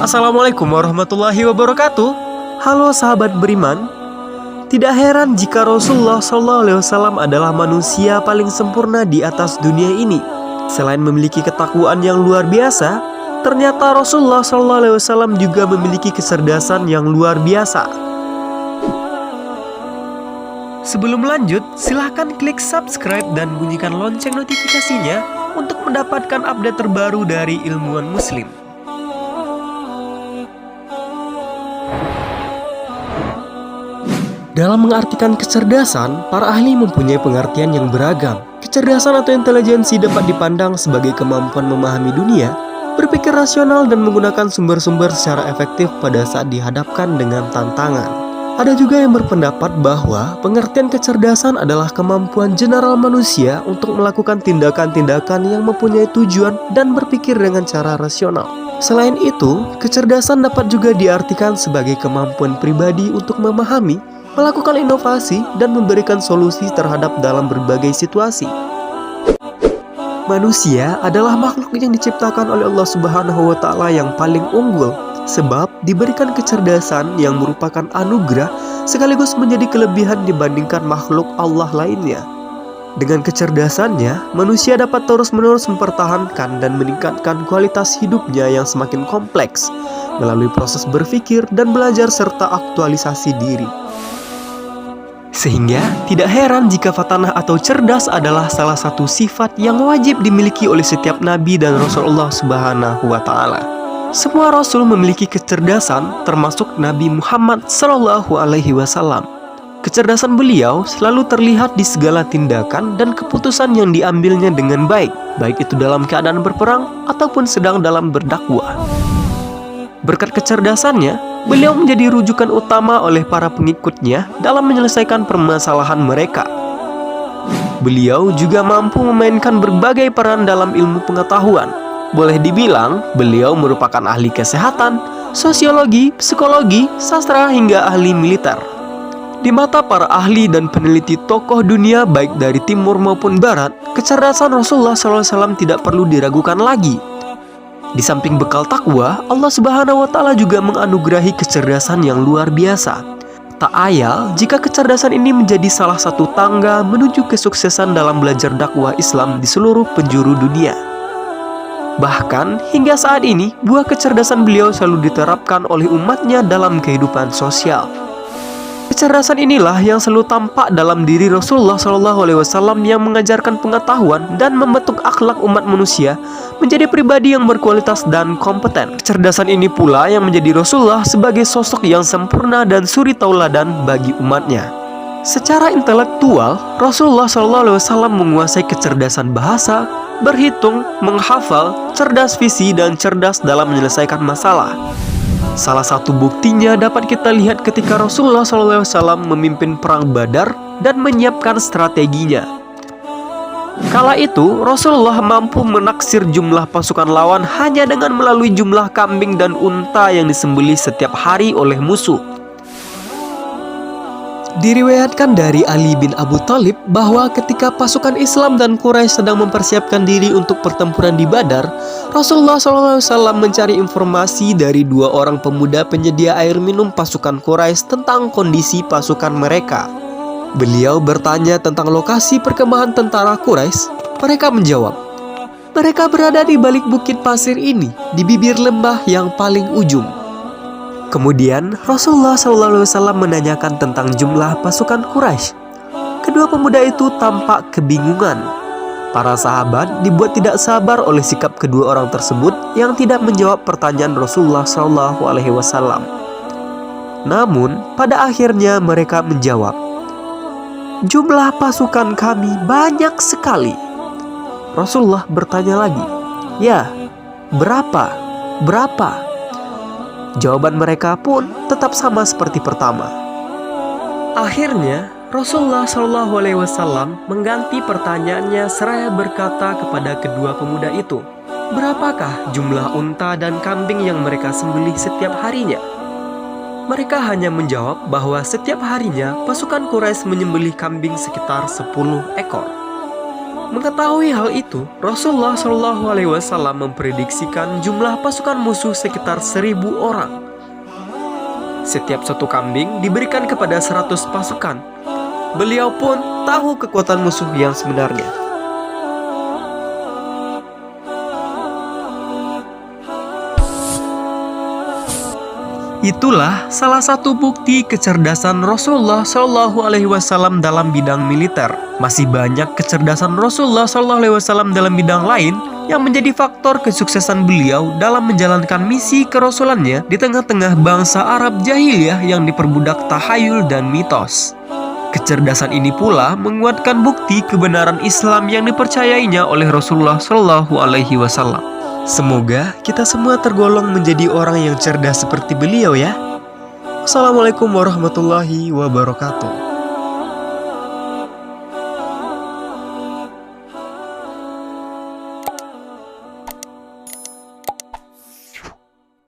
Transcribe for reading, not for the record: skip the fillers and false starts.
Assalamualaikum warahmatullahi wabarakatuh. Halo sahabat beriman. Tidak heran jika Rasulullah SAW adalah manusia paling sempurna di atas dunia ini. Selain memiliki ketakwaan yang luar biasa, ternyata Rasulullah SAW juga memiliki kecerdasan yang luar biasa. Sebelum lanjut, silahkan klik subscribe dan bunyikan lonceng notifikasinya untuk mendapatkan update terbaru dari Ilmuwan Muslim. Dalam mengartikan kecerdasan, para ahli mempunyai pengertian yang beragam. Kecerdasan atau intelijensi dapat dipandang sebagai kemampuan memahami dunia, berpikir rasional dan menggunakan sumber-sumber secara efektif pada saat dihadapkan dengan tantangan. Ada juga yang berpendapat bahwa pengertian kecerdasan adalah kemampuan general manusia untuk melakukan tindakan-tindakan yang mempunyai tujuan dan berpikir dengan cara rasional. Selain itu, kecerdasan dapat juga diartikan sebagai kemampuan pribadi untuk memahami, melakukan inovasi, dan memberikan solusi terhadap dalam berbagai situasi. Manusia adalah makhluk yang diciptakan oleh Allah Subhanahu wa Ta'ala yang paling unggul, sebab diberikan kecerdasan yang merupakan anugerah sekaligus menjadi kelebihan dibandingkan makhluk Allah lainnya. Dengan kecerdasannya, manusia dapat terus-menerus mempertahankan dan meningkatkan kualitas hidupnya yang semakin kompleks melalui proses berpikir dan belajar serta aktualisasi diri. Sehingga tidak heran jika fatanah atau cerdas adalah salah satu sifat yang wajib dimiliki oleh setiap nabi dan Rasulullah Subhanahu wa Ta'ala. Semua rasul memiliki kecerdasan, termasuk Nabi Muhammad Sallallahu Alaihi Wasallam. Kecerdasan beliau selalu terlihat di segala tindakan dan keputusan yang diambilnya dengan baik itu dalam keadaan berperang ataupun sedang dalam berdakwah. Berkat kecerdasannya, beliau menjadi rujukan utama oleh para pengikutnya dalam menyelesaikan permasalahan mereka. Beliau juga mampu memainkan berbagai peran dalam ilmu pengetahuan. Boleh dibilang, beliau merupakan ahli kesehatan, sosiologi, psikologi, sastra, hingga ahli militer. Di mata para ahli dan peneliti tokoh dunia baik dari timur maupun barat, kecerdasan Rasulullah SAW tidak perlu diragukan lagi. Di samping bekal takwa, Allah Subhanahu wa Ta'ala juga menganugerahi kecerdasan yang luar biasa. Tak ayal jika kecerdasan ini menjadi salah satu tangga menuju kesuksesan dalam belajar dakwah Islam di seluruh penjuru dunia. Bahkan hingga saat ini, buah kecerdasan beliau selalu diterapkan oleh umatnya dalam kehidupan sosial. Kecerdasan inilah yang selalu tampak dalam diri Rasulullah SAW yang mengajarkan pengetahuan dan membentuk akhlak umat manusia menjadi pribadi yang berkualitas dan kompeten. Kecerdasan ini pula yang menjadi Rasulullah sebagai sosok yang sempurna dan suri tauladan bagi umatnya. Secara intelektual, Rasulullah SAW menguasai kecerdasan bahasa, berhitung, menghafal, cerdas visi, dan cerdas dalam menyelesaikan masalah. Salah satu buktinya dapat kita lihat ketika Rasulullah SAW memimpin perang Badar dan menyiapkan strateginya. Kala itu, Rasulullah mampu menaksir jumlah pasukan lawan hanya dengan melalui jumlah kambing dan unta yang disembelih setiap hari oleh musuh. Diriwayatkan dari Ali bin Abu Thalib bahwa ketika pasukan Islam dan Quraisy sedang mempersiapkan diri untuk pertempuran di Badar, Rasulullah SAW mencari informasi dari dua orang pemuda penyedia air minum pasukan Quraisy tentang kondisi pasukan mereka. Beliau bertanya tentang lokasi perkemahan tentara Quraisy. Mereka menjawab, mereka berada di balik bukit pasir ini, di bibir lembah yang paling ujung. Kemudian Rasulullah SAW menanyakan tentang jumlah pasukan Quraisy. Kedua pemuda itu tampak kebingungan. Para sahabat dibuat tidak sabar oleh sikap kedua orang tersebut yang tidak menjawab pertanyaan Rasulullah SAW. Namun pada akhirnya mereka menjawab, jumlah pasukan kami banyak sekali. Rasulullah bertanya lagi, ya, berapa? Berapa? Jawaban mereka pun tetap sama seperti pertama. Akhirnya Rasulullah SAW mengganti pertanyaannya seraya berkata kepada kedua pemuda itu, berapakah jumlah unta dan kambing yang mereka sembelih setiap harinya? Mereka hanya menjawab bahwa setiap harinya pasukan Quraisy menyembelih kambing sekitar 10 ekor. Mengetahui hal itu, Rasulullah Shallallahu Alaihi Wasallam memprediksikan jumlah pasukan musuh sekitar 1.000 orang. Setiap satu kambing diberikan kepada 100 pasukan. Beliau pun tahu kekuatan musuh yang sebenarnya. Itulah salah satu bukti kecerdasan Rasulullah Shallallahu Alaihi Wasallam dalam bidang militer. Masih banyak kecerdasan Rasulullah Shallallahu Alaihi Wasallam dalam bidang lain yang menjadi faktor kesuksesan beliau dalam menjalankan misi kerasulannya di tengah-tengah bangsa Arab jahiliyah yang diperbudak tahayul dan mitos. Kecerdasan ini pula menguatkan bukti kebenaran Islam yang dipercayainya oleh Rasulullah Shallallahu Alaihi Wasallam. Semoga kita semua tergolong menjadi orang yang cerdas seperti beliau ya. Assalamualaikum warahmatullahi wabarakatuh.